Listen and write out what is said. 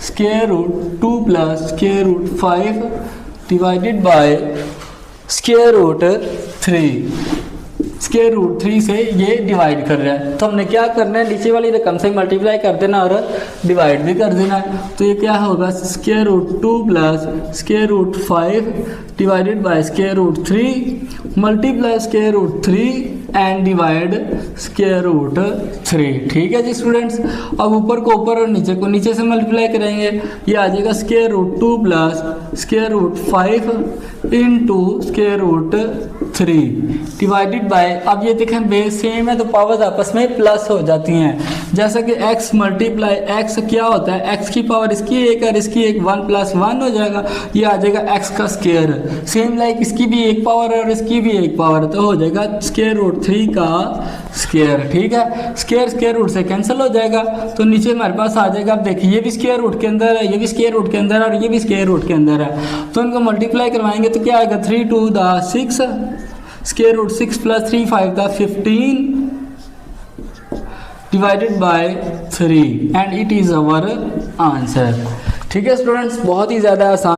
Square root 2 plus square root 5 divided by square root 3। Square root 3 से ये divide कर रहा है, तो हमने क्या करना है, नीचे वाली रकम से मल्टीप्लाई कर देना और डिवाइड भी कर देना है। तो ये क्या होगा, square root 2 plus square root 5 divided by square root 3 multiply square root 3 and divide square root 3। ठीक है जी स्टूडेंट्स। अब ऊपर को ऊपर और नीचे को नीचे से मल्टीप्लाई करेंगे, ये आ जाएगा square root 2 plus square root 5 into square root 3 divided by, अब ये देखें बेस सेम है तो पावर्स आपस में प्लस हो जाती हैं। जैसा कि x मल्टीप्लाई x क्या होता है, x की पावर इसकी एक और इसकी एक 1 प्लस 1 हो जाएगा, ये आ जाएगा x का स्क्वायर। सेम लाइक इसकी भी एक पावर है और इसकी भी एक पावर है, तो हो जाएगा स्क्वायर रूट 3 का स्क्वायर। ठीक है, स्क्वायर स्क्वायर रूट से कैंसिल हो जाएगा, तो नीचे हमारे पास आ जाएगा। अब देखिए ये भी स्क्वायर रूट के अंदर है, ये भी स्क्वायर रूट के अंदर है और ये भी स्क्वायर रूट के अंदर है, तो इनको मल्टीप्लाई करवाएंगे तो क्या आएगा, 3 2 6 square root 6 plus 3 5 15 divided by 3 and it is our answer. ठीक है स्टूडेंट्स, बहुत ही ज़्यादा आसान।